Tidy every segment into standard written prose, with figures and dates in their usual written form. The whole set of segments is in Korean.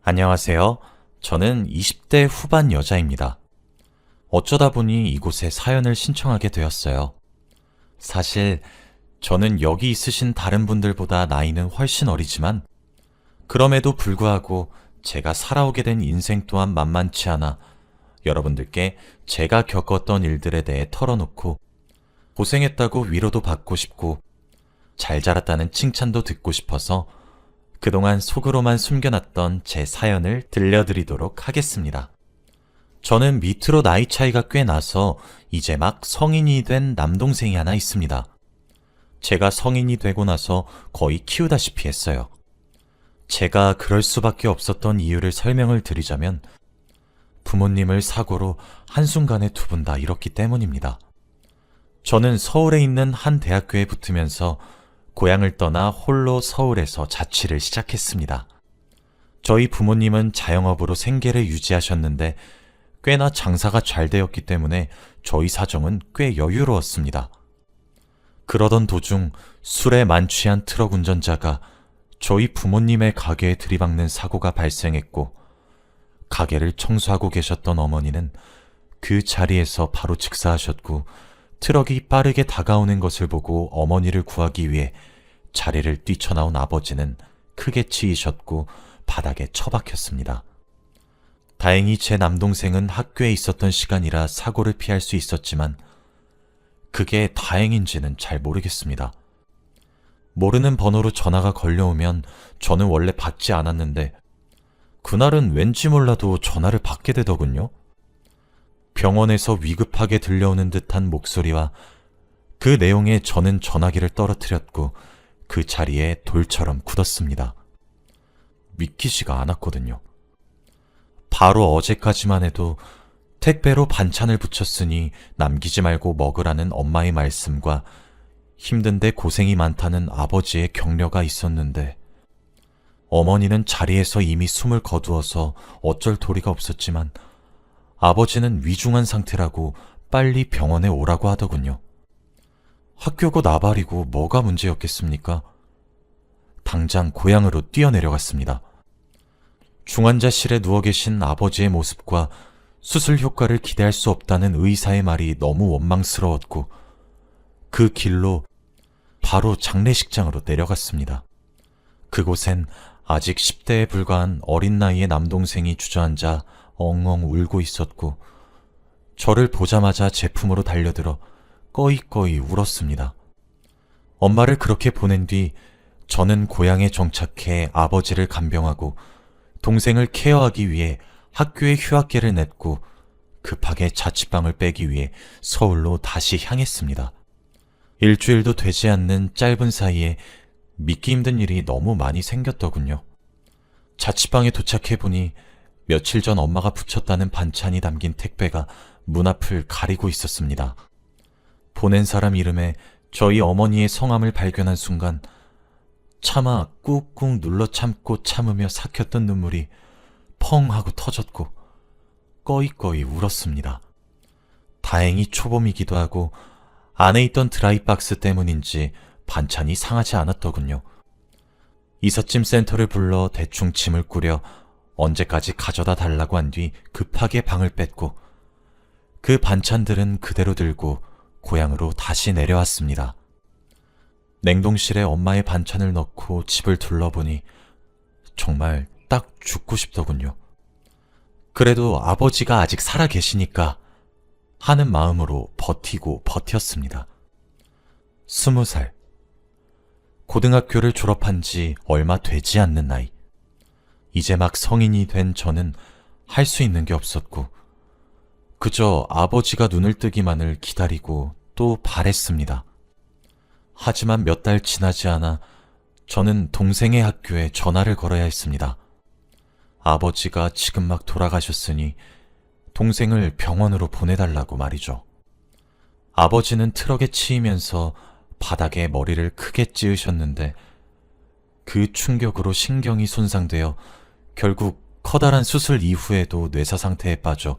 안녕하세요. 저는 20대 후반 여자입니다. 어쩌다 보니 이곳에 사연을 신청하게 되었어요. 사실 저는 여기 있으신 다른 분들보다 나이는 훨씬 어리지만 그럼에도 불구하고 제가 살아오게 된 인생 또한 만만치 않아 여러분들께 제가 겪었던 일들에 대해 털어놓고 고생했다고 위로도 받고 싶고 잘 자랐다는 칭찬도 듣고 싶어서 그동안 속으로만 숨겨놨던 제 사연을 들려드리도록 하겠습니다. 저는 밑으로 나이 차이가 꽤 나서 이제 막 성인이 된 남동생이 하나 있습니다. 제가 성인이 되고 나서 거의 키우다시피 했어요. 제가 그럴 수밖에 없었던 이유를 설명을 드리자면 부모님을 사고로 한순간에 두 분 다 잃었기 때문입니다. 저는 서울에 있는 한 대학교에 붙으면서 고향을 떠나 홀로 서울에서 자취를 시작했습니다. 저희 부모님은 자영업으로 생계를 유지하셨는데 꽤나 장사가 잘 되었기 때문에 저희 사정은 꽤 여유로웠습니다. 그러던 도중 술에 만취한 트럭 운전자가 저희 부모님의 가게에 들이박는 사고가 발생했고 가게를 청소하고 계셨던 어머니는 그 자리에서 바로 즉사하셨고 트럭이 빠르게 다가오는 것을 보고 어머니를 구하기 위해 자리를 뛰쳐나온 아버지는 크게 치이셨고 바닥에 처박혔습니다. 다행히 제 남동생은 학교에 있었던 시간이라 사고를 피할 수 있었지만 그게 다행인지는 잘 모르겠습니다. 모르는 번호로 전화가 걸려오면 저는 원래 받지 않았는데 그날은 왠지 몰라도 전화를 받게 되더군요. 병원에서 위급하게 들려오는 듯한 목소리와 그 내용에 저는 전화기를 떨어뜨렸고 그 자리에 돌처럼 굳었습니다. 믿기지가 않았거든요. 바로 어제까지만 해도 택배로 반찬을 붙였으니 남기지 말고 먹으라는 엄마의 말씀과 힘든데 고생이 많다는 아버지의 격려가 있었는데 어머니는 자리에서 이미 숨을 거두어서 어쩔 도리가 없었지만 아버지는 위중한 상태라고 빨리 병원에 오라고 하더군요. 학교고 나발이고 뭐가 문제였겠습니까? 당장 고향으로 뛰어내려갔습니다. 중환자실에 누워 계신 아버지의 모습과 수술 효과를 기대할 수 없다는 의사의 말이 너무 원망스러웠고 그 길로 바로 장례식장으로 내려갔습니다. 그곳엔 아직 10대에 불과한 어린 나이의 남동생이 주저앉아 엉엉 울고 있었고 저를 보자마자 제품으로 달려들어 꺼이꺼이 울었습니다. 엄마를 그렇게 보낸 뒤 저는 고향에 정착해 아버지를 간병하고 동생을 케어하기 위해 학교에 휴학계를 냈고 급하게 자취방을 빼기 위해 서울로 다시 향했습니다. 일주일도 되지 않는 짧은 사이에 믿기 힘든 일이 너무 많이 생겼더군요. 자취방에 도착해보니 며칠 전 엄마가 붙였다는 반찬이 담긴 택배가 문 앞을 가리고 있었습니다. 보낸 사람 이름에 저희 어머니의 성함을 발견한 순간 차마 꾹꾹 눌러 참고 참으며 삭혔던 눈물이 펑 하고 터졌고 꺼이꺼이 울었습니다. 다행히 초봄이기도 하고 안에 있던 드라이박스 때문인지 반찬이 상하지 않았더군요. 이삿짐 센터를 불러 대충 짐을 꾸려 언제까지 가져다 달라고 한 뒤 급하게 방을 뺐고 그 반찬들은 그대로 들고 고향으로 다시 내려왔습니다. 냉동실에 엄마의 반찬을 넣고 집을 둘러보니 정말 딱 죽고 싶더군요. 그래도 아버지가 아직 살아 계시니까 하는 마음으로 버티고 버텼습니다. 20살. 고등학교를 졸업한 지 얼마 되지 않는 나이. 이제 막 성인이 된 저는 할 수 있는 게 없었고 그저 아버지가 눈을 뜨기만을 기다리고 또 바랬습니다. 하지만 몇 달 지나지 않아 저는 동생의 학교에 전화를 걸어야 했습니다. 아버지가 지금 막 돌아가셨으니 동생을 병원으로 보내달라고 말이죠. 아버지는 트럭에 치이면서 바닥에 머리를 크게 찌으셨는데 그 충격으로 신경이 손상되어 결국 커다란 수술 이후에도 뇌사 상태에 빠져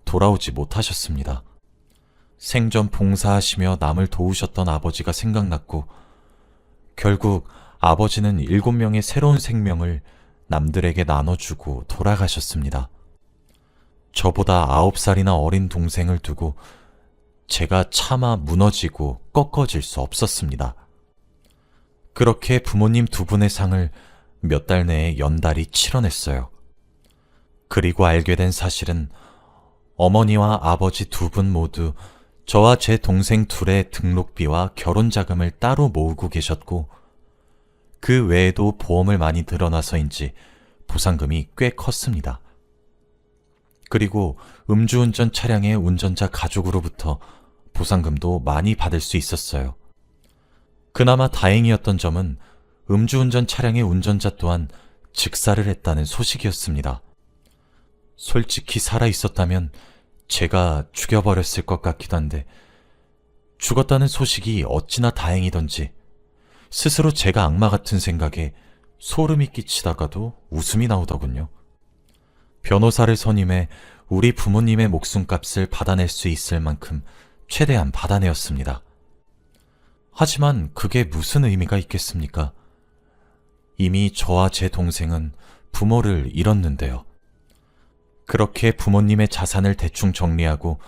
돌아오지 못하셨습니다. 생전 봉사하시며 남을 도우셨던 아버지가 생각났고 결국 아버지는 7명의 새로운 생명을 남들에게 나눠주고 돌아가셨습니다. 저보다 9살이나 어린 동생을 두고 제가 차마 무너지고 꺾어질 수 없었습니다. 그렇게 부모님 두 분의 상을 몇 달 내에 연달이 치러냈어요. 그리고 알게 된 사실은 어머니와 아버지 두 분 모두 저와 제 동생 둘의 등록비와 결혼 자금을 따로 모으고 계셨고, 그 외에도 보험을 많이 들어놔서인지 보상금이 꽤 컸습니다. 그리고 음주운전 차량의 운전자 가족으로부터 보상금도 많이 받을 수 있었어요. 그나마 다행이었던 점은 음주운전 차량의 운전자 또한 즉사를 했다는 소식이었습니다. 솔직히 살아있었다면 제가 죽여버렸을 것 같기도 한데, 죽었다는 소식이 어찌나 다행이던지 스스로 제가 악마 같은 생각에 소름이 끼치다가도 웃음이 나오더군요. 변호사를 선임해 우리 부모님의 목숨값을 받아낼 수 있을 만큼 최대한 받아내었습니다. 하지만 그게 무슨 의미가 있겠습니까? 이미 저와 제 동생은 부모를 잃었는데요. 그렇게 부모님의 자산을 대충 정리하고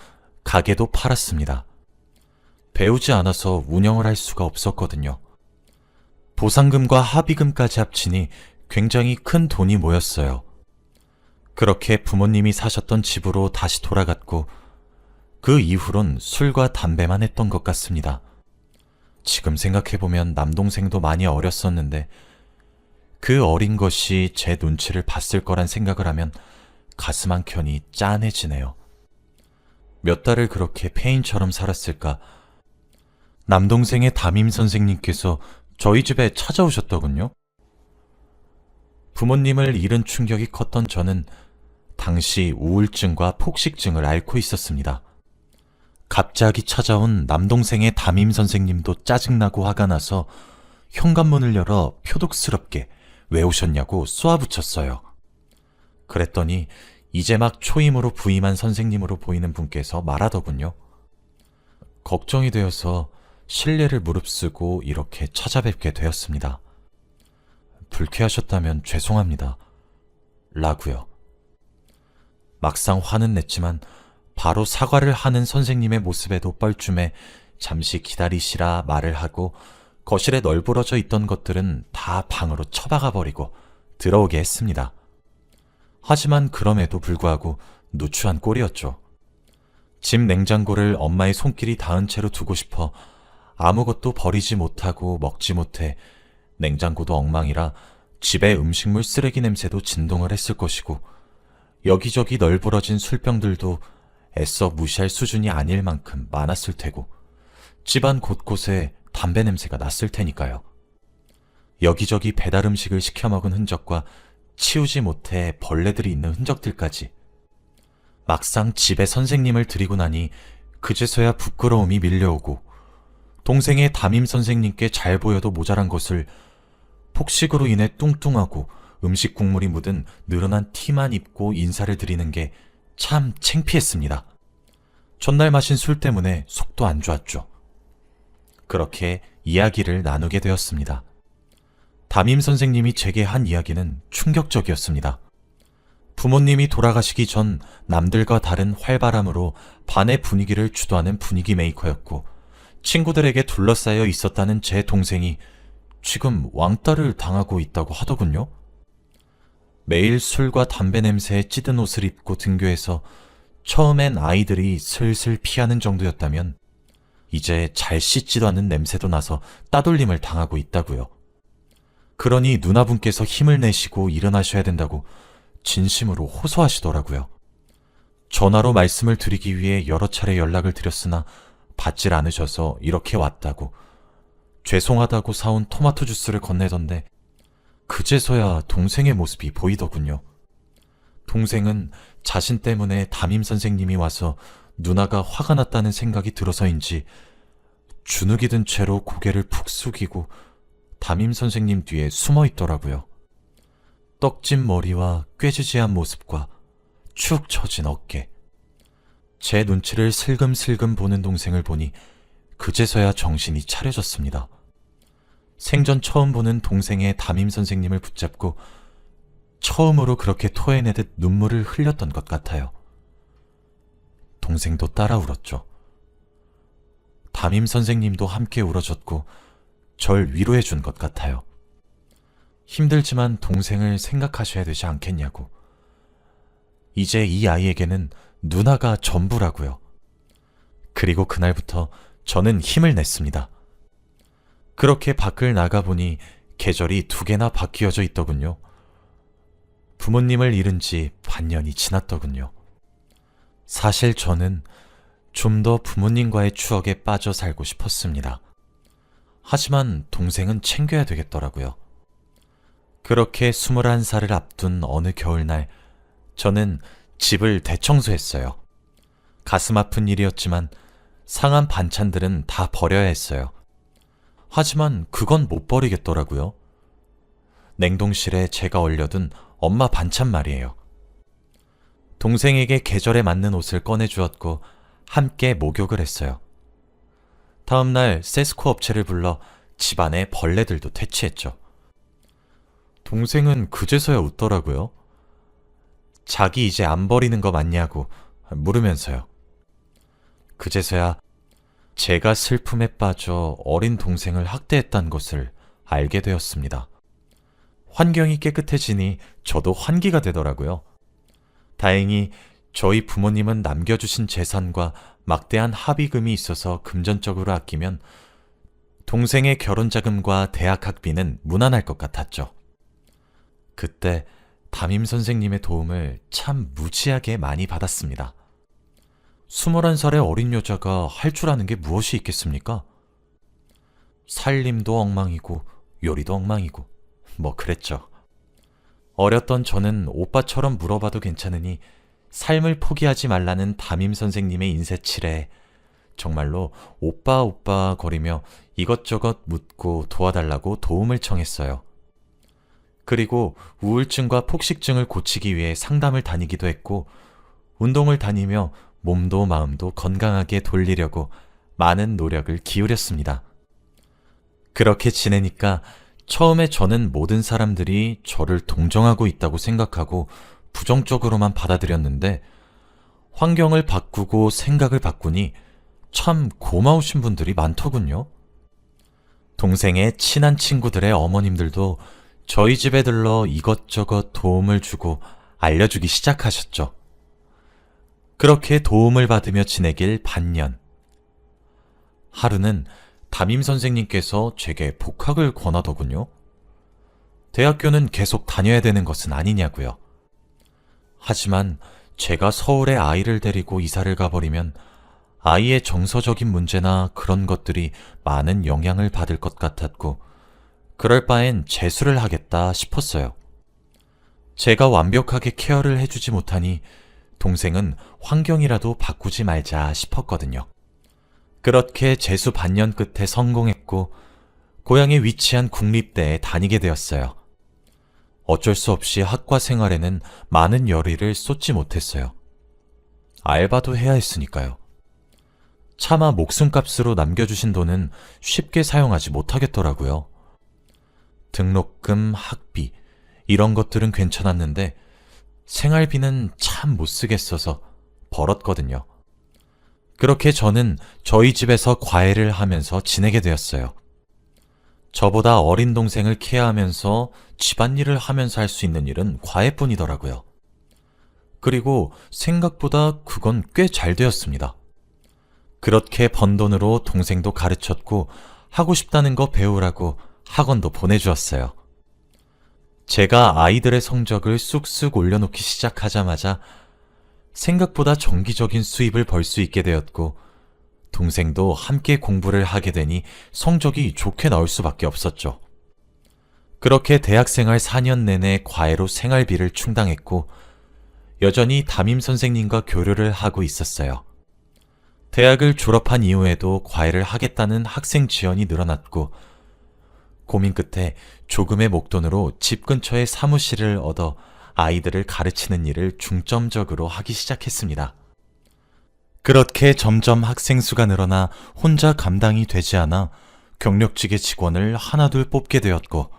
가게도 팔았습니다. 배우지 않아서 운영을 할 수가 없었거든요. 보상금과 합의금까지 합치니 굉장히 큰 돈이 모였어요. 그렇게 부모님이 사셨던 집으로 다시 돌아갔고, 그 이후론 술과 담배만 했던 것 같습니다. 지금 생각해보면 남동생도 많이 어렸었는데 그 어린 것이 제 눈치를 봤을 거란 생각을 하면 가슴 한켠이 짠해지네요. 몇 달을 그렇게 폐인처럼 살았을까. 남동생의 담임 선생님께서 저희 집에 찾아오셨더군요. 부모님을 잃은 충격이 컸던 저는 당시 우울증과 폭식증을 앓고 있었습니다. 갑자기 찾아온 남동생의 담임 선생님도 짜증나고 화가 나서 현관문을 열어 표독스럽게 왜 오셨냐고 쏘아붙였어요. 그랬더니 이제 막 초임으로 부임한 선생님으로 보이는 분께서 말하더군요. 걱정이 되어서 실례를 무릅쓰고 이렇게 찾아뵙게 되었습니다. 불쾌하셨다면 죄송합니다. 라고요. 막상 화는 냈지만 바로 사과를 하는 선생님의 모습에도 뻘쭘해 잠시 기다리시라 말을 하고 거실에 널브러져 있던 것들은 다 방으로 처박아 버리고 들어오게 했습니다. 하지만 그럼에도 불구하고 누추한 꼴이었죠. 집 냉장고를 엄마의 손길이 닿은 채로 두고 싶어 아무것도 버리지 못하고 먹지 못해 냉장고도 엉망이라 집에 음식물 쓰레기 냄새도 진동을 했을 것이고, 여기저기 널브러진 술병들도 애써 무시할 수준이 아닐 만큼 많았을 테고, 집안 곳곳에 담배 냄새가 났을 테니까요. 여기저기 배달 음식을 시켜 먹은 흔적과 치우지 못해 벌레들이 있는 흔적들까지. 막상 집에 선생님을 들이고 나니 그제서야 부끄러움이 밀려오고, 동생의 담임 선생님께 잘 보여도 모자란 것을 폭식으로 인해 뚱뚱하고 음식 국물이 묻은 늘어난 티만 입고 인사를 드리는 게 참 창피했습니다. 전날 마신 술 때문에 속도 안 좋았죠. 그렇게 이야기를 나누게 되었습니다. 담임 선생님이 제게 한 이야기는 충격적이었습니다. 부모님이 돌아가시기 전 남들과 다른 활발함으로 반의 분위기를 주도하는 분위기 메이커였고, 친구들에게 둘러싸여 있었다는 제 동생이 지금 왕따를 당하고 있다고 하더군요. 매일 술과 담배 냄새에 찌든 옷을 입고 등교해서 처음엔 아이들이 슬슬 피하는 정도였다면 이제 잘 씻지도 않는 냄새도 나서 따돌림을 당하고 있다고요. 그러니 누나분께서 힘을 내시고 일어나셔야 된다고 진심으로 호소하시더라고요. 전화로 말씀을 드리기 위해 여러 차례 연락을 드렸으나 받질 않으셔서 이렇게 왔다고, 죄송하다고 사온 토마토 주스를 건네던데 그제서야 동생의 모습이 보이더군요. 동생은 자신 때문에 담임 선생님이 와서 누나가 화가 났다는 생각이 들어서인지 주눅이 든 채로 고개를 푹 숙이고 담임 선생님 뒤에 숨어 있더라고요. 떡진 머리와 꾀지지한 모습과 축 처진 어깨. 제 눈치를 슬금슬금 보는 동생을 보니 그제서야 정신이 차려졌습니다. 생전 처음 보는 동생의 담임 선생님을 붙잡고 처음으로 그렇게 토해내듯 눈물을 흘렸던 것 같아요. 동생도 따라 울었죠. 담임 선생님도 함께 울어줬고 절 위로해 준 것 같아요. 힘들지만 동생을 생각하셔야 되지 않겠냐고. 이제 이 아이에게는 누나가 전부라고요. 그리고 그날부터 저는 힘을 냈습니다. 그렇게 밖을 나가보니 계절이 2개나 바뀌어져 있더군요. 부모님을 잃은 지 반년이 지났더군요. 사실 저는 좀 더 부모님과의 추억에 빠져 살고 싶었습니다. 하지만 동생은 챙겨야 되겠더라고요. 그렇게 21살을 앞둔 어느 겨울날, 저는 집을 대청소했어요. 가슴 아픈 일이었지만 상한 반찬들은 다 버려야 했어요. 하지만 그건 못 버리겠더라고요. 냉동실에 제가 얼려둔 엄마 반찬 말이에요. 동생에게 계절에 맞는 옷을 꺼내주었고 함께 목욕을 했어요. 다음날 세스코 업체를 불러 집안의 벌레들도 퇴치했죠. 동생은 그제서야 웃더라고요. 자기 이제 안 버리는 거 맞냐고 물으면서요. 그제서야 제가 슬픔에 빠져 어린 동생을 학대했단 것을 알게 되었습니다. 환경이 깨끗해지니 저도 환기가 되더라고요. 다행히 저희 부모님은 남겨주신 재산과 막대한 합의금이 있어서 금전적으로 아끼면 동생의 결혼자금과 대학 학비는 무난할 것 같았죠. 그때 담임 선생님의 도움을 참 무지하게 많이 받았습니다. 21살의 어린 여자가 할 줄 아는 게 무엇이 있겠습니까? 살림도 엉망이고 요리도 엉망이고 뭐 그랬죠. 어렸던 저는 오빠처럼 물어봐도 괜찮으니 삶을 포기하지 말라는 담임 선생님의 인쇄칠에 정말로 오빠 오빠 거리며 이것저것 묻고 도와달라고 도움을 청했어요. 그리고 우울증과 폭식증을 고치기 위해 상담을 다니기도 했고 운동을 다니며 몸도 마음도 건강하게 돌리려고 많은 노력을 기울였습니다. 그렇게 지내니까 처음에 저는 모든 사람들이 저를 동정하고 있다고 생각하고 부정적으로만 받아들였는데 환경을 바꾸고 생각을 바꾸니 참 고마우신 분들이 많더군요. 동생의 친한 친구들의 어머님들도 저희 집에 들러 이것저것 도움을 주고 알려주기 시작하셨죠. 그렇게 도움을 받으며 지내길 반년. 하루는 담임 선생님께서 제게 복학을 권하더군요. 대학교는 계속 다녀야 되는 것은 아니냐고요. 하지만 제가 서울에 아이를 데리고 이사를 가버리면 아이의 정서적인 문제나 그런 것들이 많은 영향을 받을 것 같았고 그럴 바엔 재수를 하겠다 싶었어요. 제가 완벽하게 케어를 해주지 못하니 동생은 환경이라도 바꾸지 말자 싶었거든요. 그렇게 재수 반년 끝에 성공했고 고향에 위치한 국립대에 다니게 되었어요. 어쩔 수 없이 학과 생활에는 많은 열의를 쏟지 못했어요. 알바도 해야 했으니까요. 차마 목숨값으로 남겨주신 돈은 쉽게 사용하지 못하겠더라고요. 등록금, 학비 이런 것들은 괜찮았는데 생활비는 참 못 쓰겠어서 벌었거든요. 그렇게 저는 저희 집에서 과외를 하면서 지내게 되었어요. 저보다 어린 동생을 케어하면서 집안일을 하면서 할 수 있는 일은 과외뿐이더라고요. 그리고 생각보다 그건 꽤 잘 되었습니다. 그렇게 번 돈으로 동생도 가르쳤고 하고 싶다는 거 배우라고 학원도 보내주었어요. 제가 아이들의 성적을 쑥쑥 올려놓기 시작하자마자 생각보다 정기적인 수입을 벌 수 있게 되었고 동생도 함께 공부를 하게 되니 성적이 좋게 나올 수밖에 없었죠. 그렇게 대학생활 4년 내내 과외로 생활비를 충당했고 여전히 담임 선생님과 교류를 하고 있었어요. 대학을 졸업한 이후에도 과외를 하겠다는 학생 지원이 늘어났고 고민 끝에 조금의 목돈으로 집 근처에 사무실을 얻어 아이들을 가르치는 일을 중점적으로 하기 시작했습니다. 그렇게 점점 학생 수가 늘어나 혼자 감당이 되지 않아 경력직의 직원을 하나둘 뽑게 되었고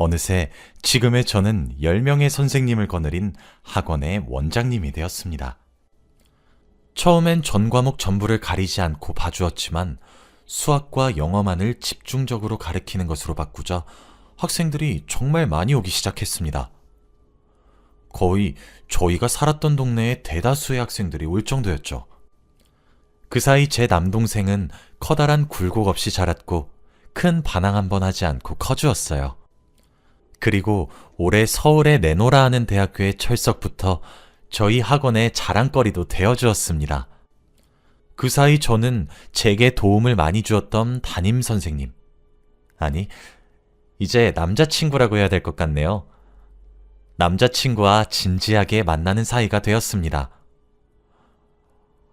어느새 지금의 저는 10명의 선생님을 거느린 학원의 원장님이 되었습니다. 처음엔 전 과목 전부를 가리지 않고 봐주었지만 수학과 영어만을 집중적으로 가르치는 것으로 바꾸자 학생들이 정말 많이 오기 시작했습니다. 거의 저희가 살았던 동네에 대다수의 학생들이 올 정도였죠. 그 사이 제 남동생은 커다란 굴곡 없이 자랐고 큰 반항 한 번 하지 않고 커주었어요. 그리고 올해 서울에 내노라 하는 대학교의 철석부터 저희 학원의 자랑거리도 되어주었습니다. 그 사이 저는 제게 도움을 많이 주었던 담임 선생님, 아니, 이제 남자친구라고 해야 될 것 같네요. 남자친구와 진지하게 만나는 사이가 되었습니다.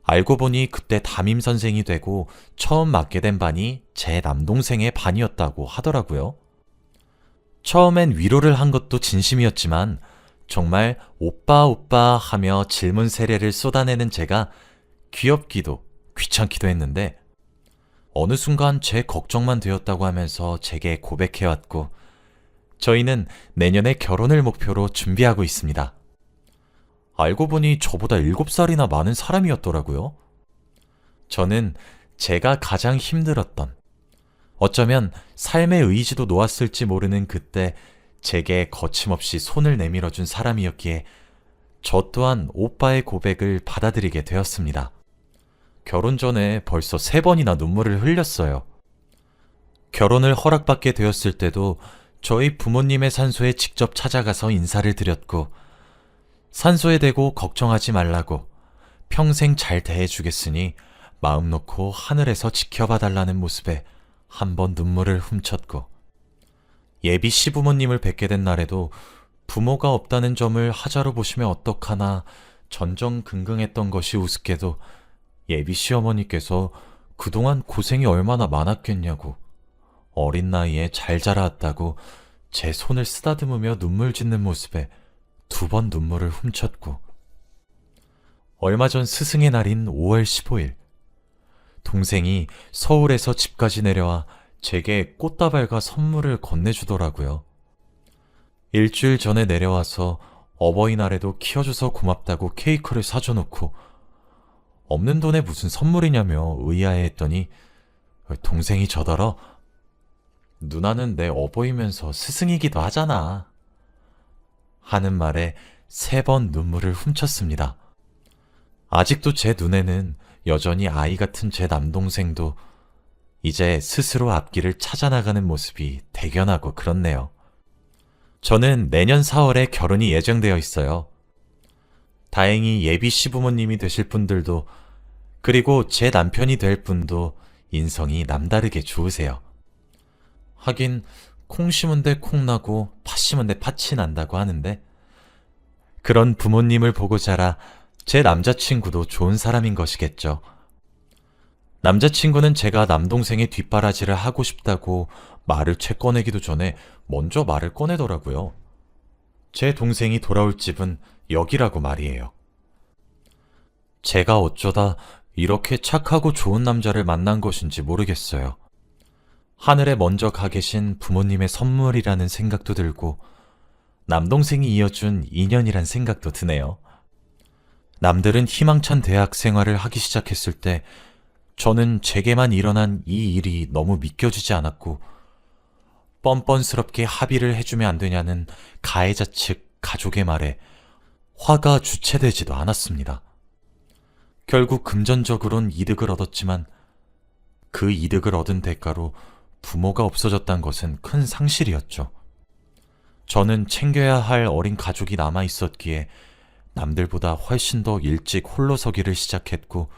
알고 보니 그때 담임 선생이 되고 처음 맡게 된 반이 제 남동생의 반이었다고 하더라고요. 처음엔 위로를 한 것도 진심이었지만 정말 오빠 오빠 하며 질문 세례를 쏟아내는 제가 귀엽기도 귀찮기도 했는데 어느 순간 제 걱정만 되었다고 하면서 제게 고백해왔고 저희는 내년에 결혼을 목표로 준비하고 있습니다. 알고 보니 저보다 7살이나 많은 사람이었더라고요. 저는 제가 가장 힘들었던, 어쩌면 삶의 의지도 놓았을지 모르는 그때 제게 거침없이 손을 내밀어준 사람이었기에 저 또한 오빠의 고백을 받아들이게 되었습니다. 결혼 전에 벌써 3번이나 눈물을 흘렸어요. 결혼을 허락받게 되었을 때도 저희 부모님의 산소에 직접 찾아가서 인사를 드렸고 산소에 대고 걱정하지 말라고 평생 잘 대해주겠으니 마음 놓고 하늘에서 지켜봐 달라는 모습에 한 번 눈물을 훔쳤고 예비 시부모님을 뵙게 된 날에도 부모가 없다는 점을 하자로 보시면 어떡하나 전전긍긍했던 것이 우습게도 예비 시어머니께서 그동안 고생이 얼마나 많았겠냐고 어린 나이에 잘 자라왔다고 제 손을 쓰다듬으며 눈물 짓는 모습에 2번 눈물을 훔쳤고 얼마 전 스승의 날인 5월 15일 동생이 서울에서 집까지 내려와 제게 꽃다발과 선물을 건네주더라고요. 일주일 전에 내려와서 어버이날에도 키워줘서 고맙다고 케이크를 사줘놓고 없는 돈에 무슨 선물이냐며 의아해했더니 동생이 저더러 누나는 내 어버이면서 스승이기도 하잖아 하는 말에 3번 눈물을 훔쳤습니다. 아직도 제 눈에는 여전히 아이 같은 제 남동생도 이제 스스로 앞길을 찾아나가는 모습이 대견하고 그렇네요. 저는 내년 4월에 결혼이 예정되어 있어요. 다행히 예비 시부모님이 되실 분들도 그리고 제 남편이 될 분도 인성이 남다르게 좋으세요. 하긴 콩 심은 데 콩 나고 팥 심은 데 팥이 난다고 하는데 그런 부모님을 보고 자라 제 남자친구도 좋은 사람인 것이겠죠. 남자친구는 제가 남동생의 뒷바라지를 하고 싶다고 말을 채 꺼내기도 전에 먼저 말을 꺼내더라고요. 제 동생이 돌아올 집은 여기라고 말이에요. 제가 어쩌다 이렇게 착하고 좋은 남자를 만난 것인지 모르겠어요. 하늘에 먼저 가 계신 부모님의 선물이라는 생각도 들고 남동생이 이어준 인연이란 생각도 드네요. 남들은 희망찬 대학 생활을 하기 시작했을 때 저는 제게만 일어난 이 일이 너무 믿겨지지 않았고 뻔뻔스럽게 합의를 해주면 안 되냐는 가해자 측 가족의 말에 화가 주체되지도 않았습니다. 결국 금전적으로는 이득을 얻었지만 그 이득을 얻은 대가로 부모가 없어졌다는 것은 큰 상실이었죠. 저는 챙겨야 할 어린 가족이 남아 있었기에 남들보다 훨씬 더 일찍 홀로 서기를 시작했고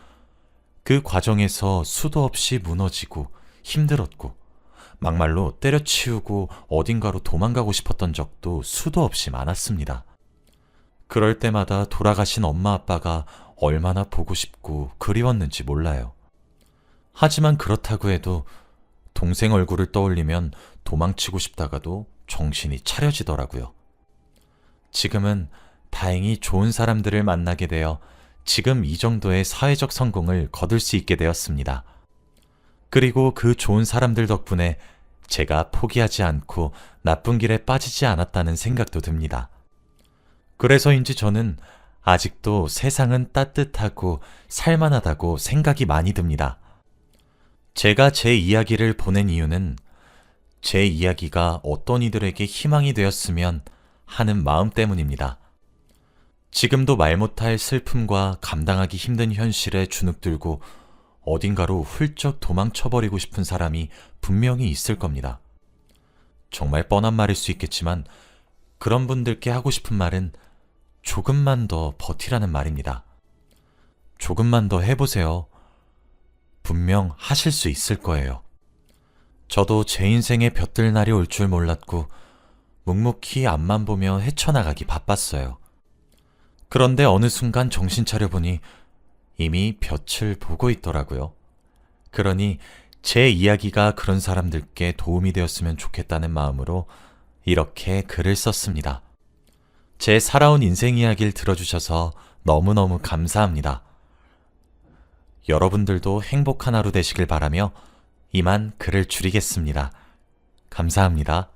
그 과정에서 수도 없이 무너지고 힘들었고 막말로 때려치우고 어딘가로 도망가고 싶었던 적도 수도 없이 많았습니다. 그럴 때마다 돌아가신 엄마 아빠가 얼마나 보고 싶고 그리웠는지 몰라요. 하지만 그렇다고 해도 동생 얼굴을 떠올리면 도망치고 싶다가도 정신이 차려지더라고요. 지금은 다행히 좋은 사람들을 만나게 되어 지금 이 정도의 사회적 성공을 거둘 수 있게 되었습니다. 그리고 그 좋은 사람들 덕분에 제가 포기하지 않고 나쁜 길에 빠지지 않았다는 생각도 듭니다. 그래서인지 저는 아직도 세상은 따뜻하고 살만하다고 생각이 많이 듭니다. 제가 제 이야기를 보낸 이유는 제 이야기가 어떤 이들에게 희망이 되었으면 하는 마음 때문입니다. 지금도 말 못할 슬픔과 감당하기 힘든 현실에 주눅들고 어딘가로 훌쩍 도망쳐버리고 싶은 사람이 분명히 있을 겁니다. 정말 뻔한 말일 수 있겠지만 그런 분들께 하고 싶은 말은 조금만 더 버티라는 말입니다. 조금만 더 해보세요. 분명 하실 수 있을 거예요. 저도 제 인생에 볕들 날이 올 줄 몰랐고 묵묵히 앞만 보며 헤쳐나가기 바빴어요. 그런데 어느 순간 정신 차려보니 이미 볕을 보고 있더라고요. 그러니 제 이야기가 그런 사람들께 도움이 되었으면 좋겠다는 마음으로 이렇게 글을 썼습니다. 제 살아온 인생 이야기를 들어주셔서 너무너무 감사합니다. 여러분들도 행복한 하루 되시길 바라며 이만 글을 줄이겠습니다. 감사합니다.